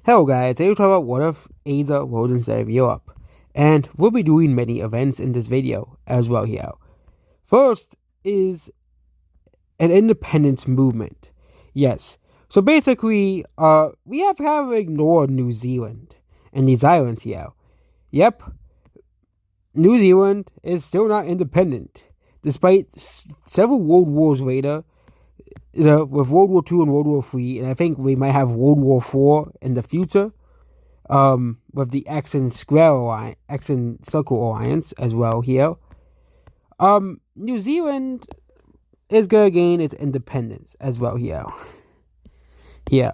Hello guys, today we're talking about what if Asia rose instead of Europe. And we'll be doing many events in this video as well here. First is an independence movement. Yes. So basically, we have kind of ignored New Zealand and these islands here. Yep. New Zealand is still not independent. Despite several world wars later, with World War II and World War III, and I think we might have World War IV in the future, with the X and Circle Alliance as well here. New Zealand is gonna gain its independence as well here. Here.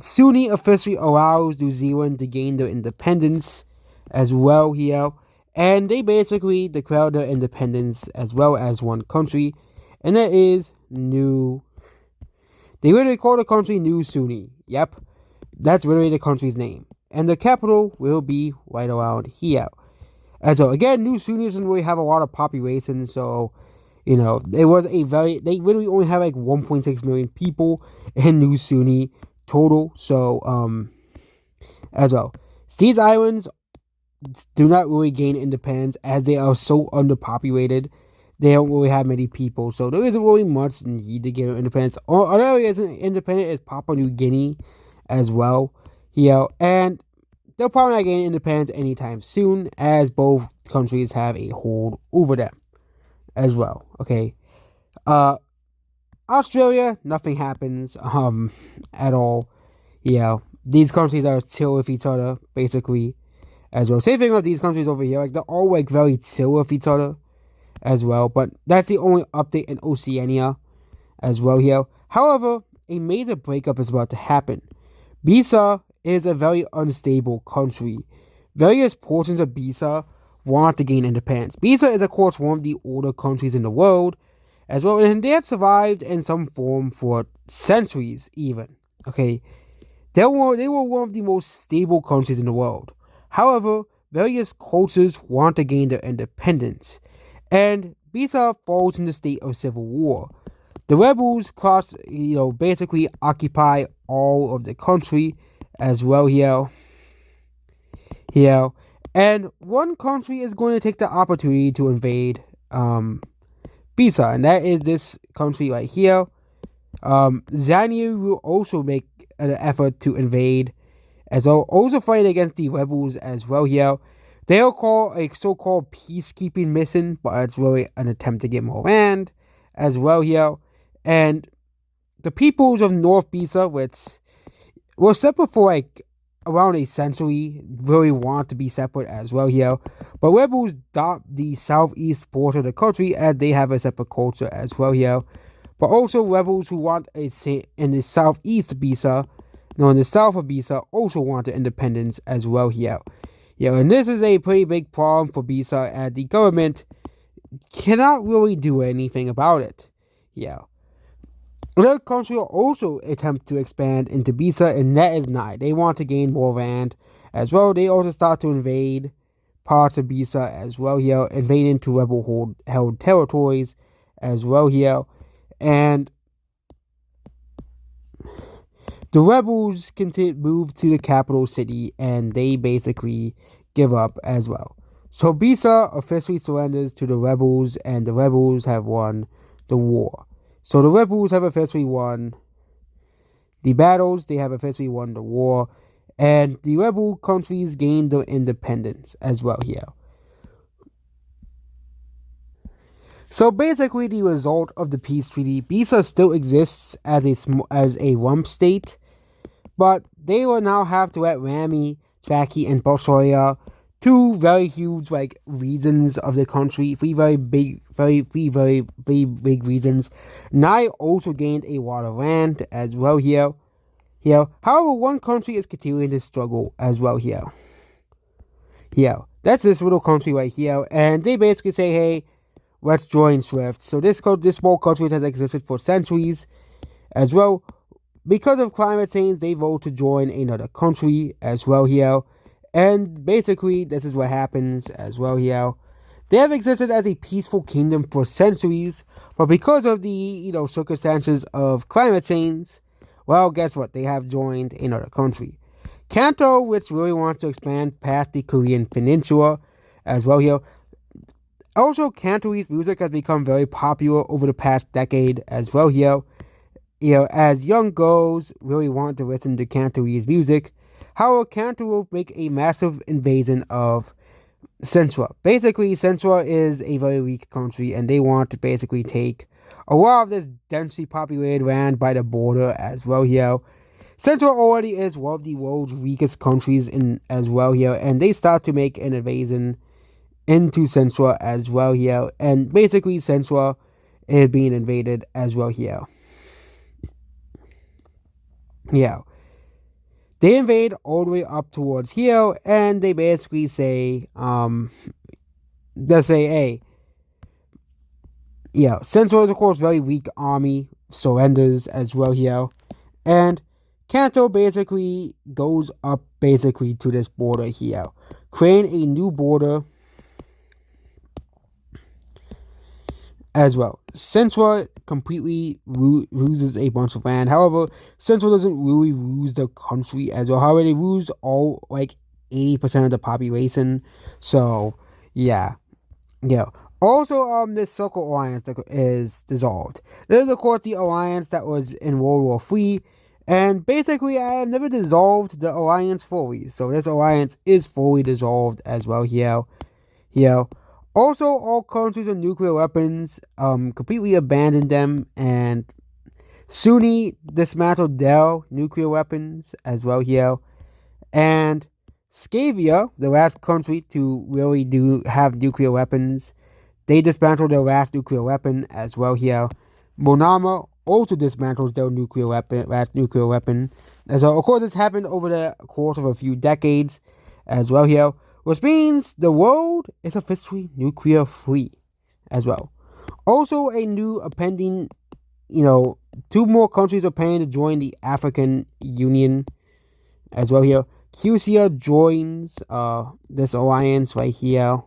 Sunni officially allows New Zealand to gain their independence as well here. And they basically declare their independence as well as one country, and that is New. They literally call the country New Sunni. Yep, that's literally the country's name, and the capital will be right around here. And so again, New Sunni doesn't really have a lot of population, so they literally only have like 1.6 million people in New Sunni total. So as well, these islands do not really gain independence as they are so underpopulated. They don't really have many people, so there isn't really much need to gain independence. Another area isn't independent is Papua New Guinea as well. And they'll probably not gain independence anytime soon, as both countries have a hold over them as well. Okay. Australia, nothing happens at all. These countries are chill with each other, basically. As well. Same thing with these countries over here. Like, they're all like very chill with each other as well. But that's the only update in Oceania as well here. However, a major breakup is about to happen. Bissa is a very unstable country. Various portions of Bissa want to gain independence. Bissa is, of course, one of the older countries in the world as well. And they have survived in some form for centuries even. Okay. They were one of the most stable countries in the world. However, various cultures want to gain their independence, and Bissa falls in the state of civil war. The rebels basically occupy all of the country as well here. And one country is going to take the opportunity to invade Bissa, and that is this country right here. Zanu will also make an effort to invade as well, also fighting against the rebels as well here. They'll call a so-called peacekeeping mission, but it's really an attempt to get more land as well here. And the peoples of North Bissa, which were separate for like around a century, really want to be separate as well here. But rebels dot the southeast portion of the country as they have a separate culture as well here. But also rebels who want in the southeast Bissa, in the south of Bissa, also want their independence as well here. And this is a pretty big problem for Bissa, as the government cannot really do anything about it. Another country will also attempt to expand into Bissa, and that is Nai. They want to gain more land as well. They also start to invade parts of Bissa as well here, invade into rebel-held territories as well here. And the rebels move to the capital city, and they basically give up as well. So Bissa officially surrenders to the rebels, and the rebels have won the war. So the rebels have officially won the battles, they have officially won the war, and the rebel countries gained their independence as well here. So basically, the result of the peace treaty, Bissa still exists as a rump state, but they will now have to let Rami, Traki, and Boshoya, two very huge regions of the country, three very big regions. Nai also gained a lot of land as well here. However, one country is continuing to struggle as well here. That's this little country right here, and they basically say, hey, let's join SWIFT. So this small country has existed for centuries as well. Because of climate change, they vote to join another country as well here. And basically, this is what happens as well here. They have existed as a peaceful kingdom for centuries, but because of the circumstances of climate change, Well, guess what? They have joined another country. Kanto, which really wants to expand past the Korean peninsula as well here. Also, Cantonese music has become very popular over the past decade as well here. As young girls really want to listen to Cantonese music. However, Canton will make a massive invasion of Central. Basically, Central is a very weak country, and they want to basically take a lot of this densely populated land by the border as well here. Central already is one of the world's weakest countries in as well here, and they start to make an invasion into Central as well here, and basically Central is being invaded as well here. Yeah. They invade all the way up towards here, and they basically say, hey, Central is of course very weak army, surrenders as well here, and Kanto basically goes up basically to this border here, creating a new border as well. Central completely loses a bunch of land. However, Central doesn't really lose the country as well. However, they lose all 80% of the population. So yeah. Also, this Circle Alliance that is dissolved. This is of course the alliance that was in World War III, and basically I have never dissolved the alliance fully. So this alliance is fully dissolved as well here. Also, all countries with nuclear weapons completely abandoned them, and Sunni dismantled their nuclear weapons as well here. And Scavia, the last country to really have nuclear weapons, they dismantled their last nuclear weapon as well here. Monama also dismantles their last nuclear weapon. As well. Of course, this happened over the course of a few decades as well here, which means the world is officially nuclear free as well. Also, a new pending, 2 more countries are planning to join the African Union as well here. Cuba joins this alliance right here.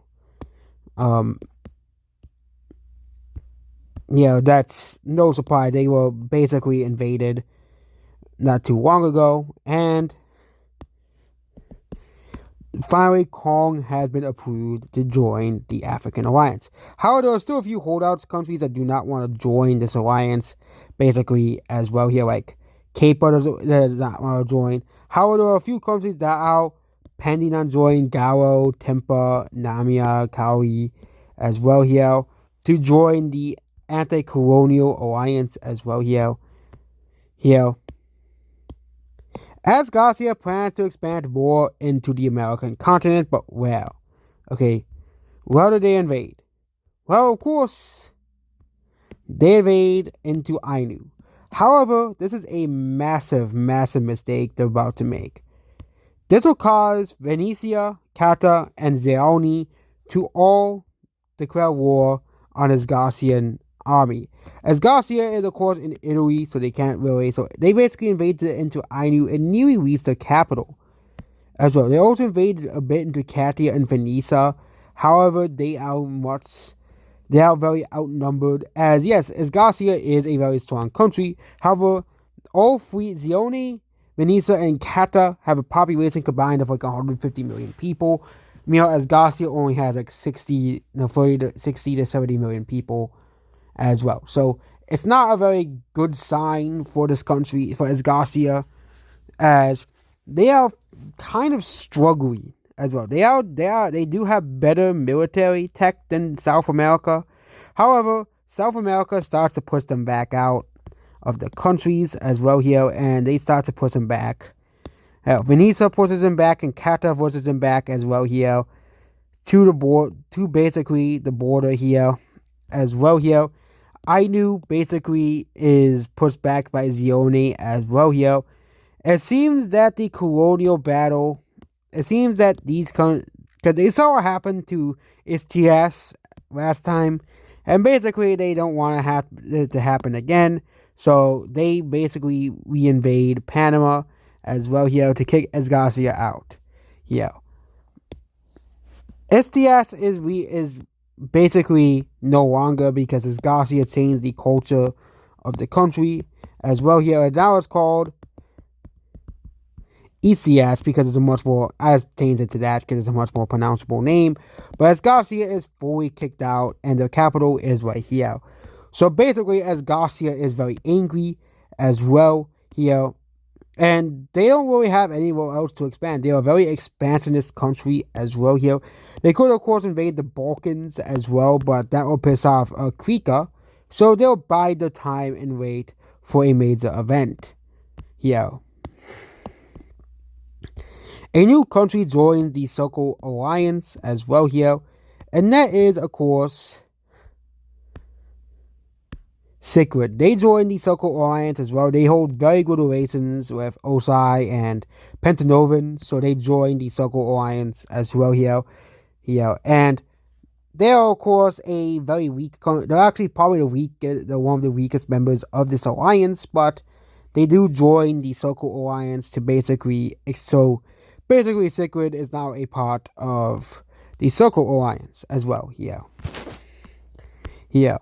That's no surprise. They were basically invaded not too long ago, and finally, Kong has been approved to join the African Alliance. However, there are still a few holdouts countries that do not want to join this alliance, basically, as well here, like Cape does not want to join. However, there are a few countries that are pending on joining: Garo, Tempa, Namia, Kauri, as well here, to join the Anti-Colonial Alliance as well here. As Garcia plans to expand more into the American continent, but where? Okay, where do they invade? Well, of course, they invade into Ainu. However, this is a massive, massive mistake they're about to make. This will cause Venetia, Kata, and Zeoni to all declare war on his Garcian army. As Garcia is, of course, in Italy, so they can't really. So they basically invaded into Ainu and nearly reached the capital as well. They also invaded a bit into Katia and Venetia. However, they are very outnumbered. As Garcia is a very strong country. However, all 3, Zeoni, Venetia, and Kata have a population combined of 150 million people. Meanwhile, as Garcia only has 60 to 70 million people as well. So it's not a very good sign for this country, for Garcia, as they are kind of struggling as well. They do have better military tech than South America. However, South America starts to push them back out of the countries as well here, and they start to push them back. Venetia pushes them back, and Kata pushes them back as well here to basically the border here as well here. Ainu basically is pushed back by Zeoni as well here. It seems that the colonial battle, because they saw what happened to STS last time, and basically they don't want it to happen again, so they basically reinvade Panama as well here to kick Esgarcia out. STS is basically no longer, because Esgarcia changed the culture of the country as well here. And now it's called ECS because it's a much more, I changed it to that because it's a much more pronounceable name. But Esgarcia is fully kicked out and the capital is right here. So basically, Esgarcia is very angry as well here. And they don't really have anywhere else to expand. They are a very expansionist country as well here. They could, of course, invade the Balkans as well, but that will piss off Krika. So they'll bide the time and wait for a major event here. A new country joined the Circle Alliance as well here. And that is, of course, Sigrid. They joined the Circle Alliance as well. They hold very good relations with Osai and Pentanovan, so they joined the Circle Alliance as well here. And they are, of course, a very weak. They're actually probably they're one of the weakest members of this alliance, but they do join the Circle Alliance to basically. So basically, Sigrid is now a part of the Circle Alliance as well here. Here.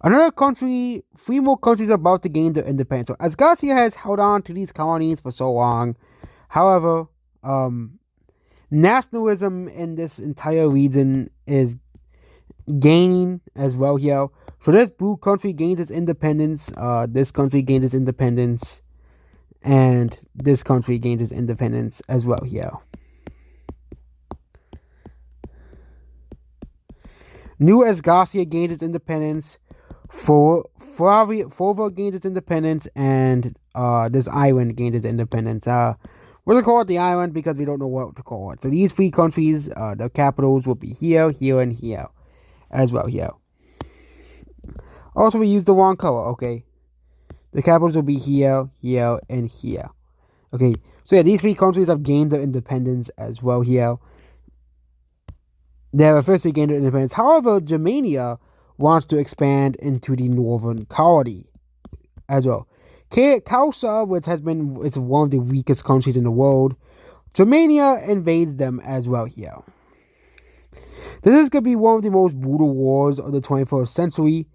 Another country, 3 more countries are about to gain their independence. So Asgarcia has held on to these colonies for so long. However, nationalism in this entire region is gaining as well here. So this blue country gains its independence, this country gains its independence, and this country gains its independence as well here. New Esgarcia gains its independence, Fova gains its independence, and this island gains its independence. We're going to call it the island because we don't know what to call it. So these 3 countries, the capitals will be here, here, and here as well here. Also, we used the wrong color, okay? The capitals will be here, here, and here. Okay, so yeah, these 3 countries have gained their independence as well here. They have officially gained their independence. However, Germania wants to expand into the northern colony as well. Kausa, which it's one of the weakest countries in the world, Germania invades them as well here. This is going to be one of the most brutal wars of the 21st century.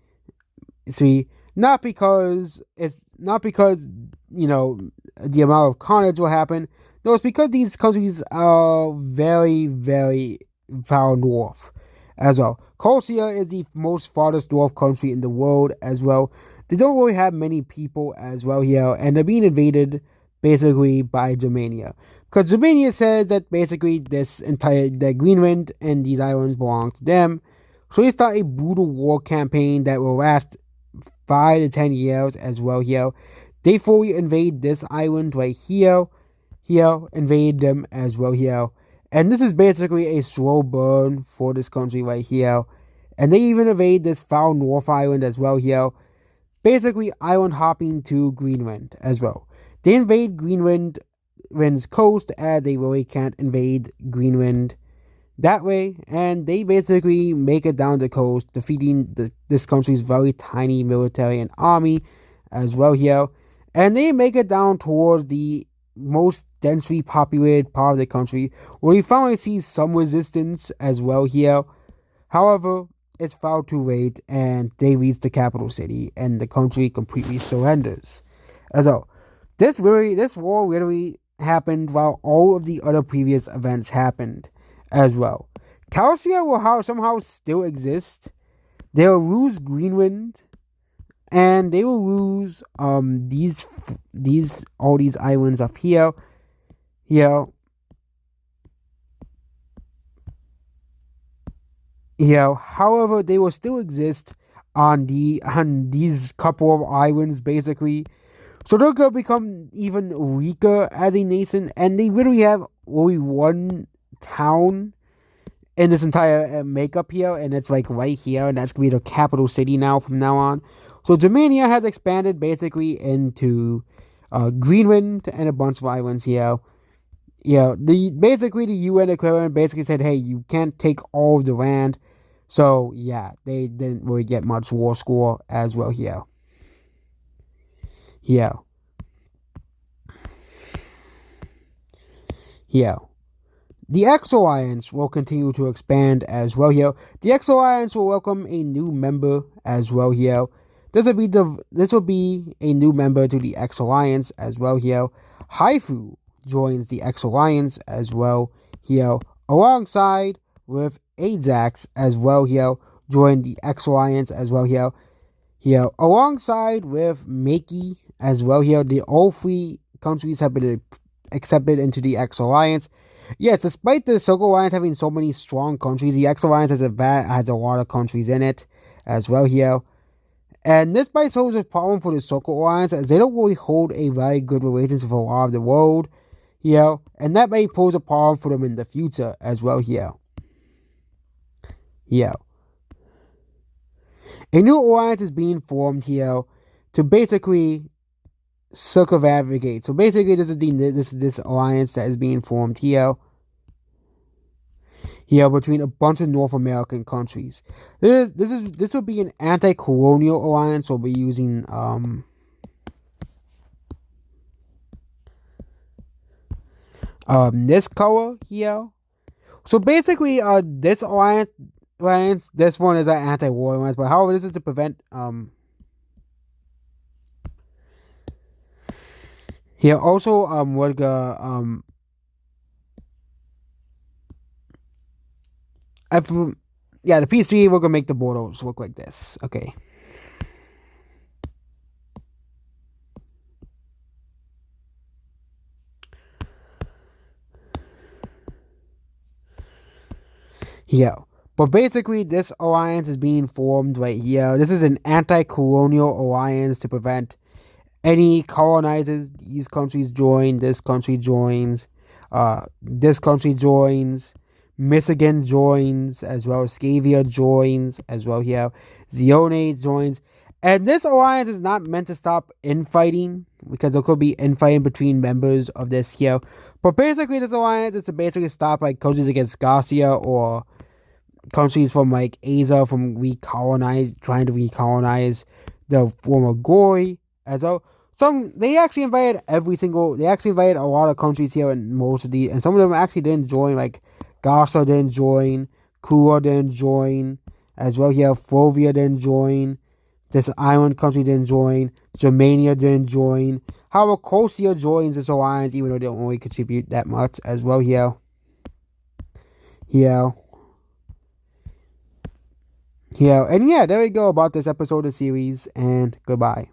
See, not because you know the amount of carnage will happen. No, it's because these countries are very, very far north as well. Corsia is the most farthest north country in the world as well. They don't really have many people as well here, and they're being invaded basically by Germania. Because Germania says that basically that Greenland and these islands belong to them. So they start a brutal war campaign that will last 5 to 10 years as well here. They fully invade this island right here, invade them as well here. And this is basically a slow burn for this country right here. And they even invade this far north island as well here. Basically island hopping to Greenland as well. They invade Greenland's coast as they really can't invade Greenland that way. And they basically make it down the coast, defeating this country's very tiny military and army as well here. And they make it down towards the most densely populated part of the country, where we finally see some resistance as well here. However, it's far too late, and they reach the capital city, and the country completely surrenders. So, this war literally happened while all of the other previous events happened as well. Calcia will somehow still exist. They will lose Greenland, and they will lose all these islands up here. However, they will still exist on these couple of islands basically. So they're gonna become even weaker as a nation, and they literally have only one town in this entire makeup here, and it's like right here, and that's gonna be the capital city now from now on. So Germania has expanded basically into Greenland and a bunch of islands here. Basically the UN equivalent basically said, hey, you can't take all of the land. So yeah, they didn't really get much war score as well here. The X Alliance will continue to expand as well here. The X Alliance will welcome a new member as well here. This will be a new member to the X Alliance as well here. Haifu joins the X Alliance as well here, alongside with Ajax as well here. Join the X Alliance as well here. Here, alongside with Makey as well here. All three countries have been accepted into the X Alliance. Yes, despite the Silk Alliance having so many strong countries, the X Alliance has a lot of countries in it as well here. And this might pose a problem for the Silk Alliance, as they don't really hold a very good relationship with a lot of the world here, and that may pose a problem for them in the future as well here. Here. A new alliance is being formed here to basically circumnavigate. So basically, this is this alliance that is being formed here between a bunch of North American countries. This will be an anti-colonial alliance. We'll be using this color here. So basically, this alliance, this one is an anti-war alliance, but however, this is to prevent here also we're gonna the PC, we're gonna make the borders look like this. Okay. Here. But basically, this alliance is being formed right here. This is an anti-colonial alliance to prevent any colonizers. These countries join. This country joins. This country joins. Michigan joins as well. Scavia joins as well here. Zione joins. And this alliance is not meant to stop infighting, because there could be infighting between members of this here. But basically, this alliance is to basically stop like countries against Garcia or countries from like Asia from trying to recolonize the former Goy as well. They actually invited a lot of countries here, and some of them actually didn't join, like Garza didn't join, Kua didn't join as well here, Fovia didn't join, this island country didn't join, Germania didn't join. However, Corsia joins this alliance, even though they don't really contribute that much as well here. And yeah, there we go about this episode of the series, and goodbye.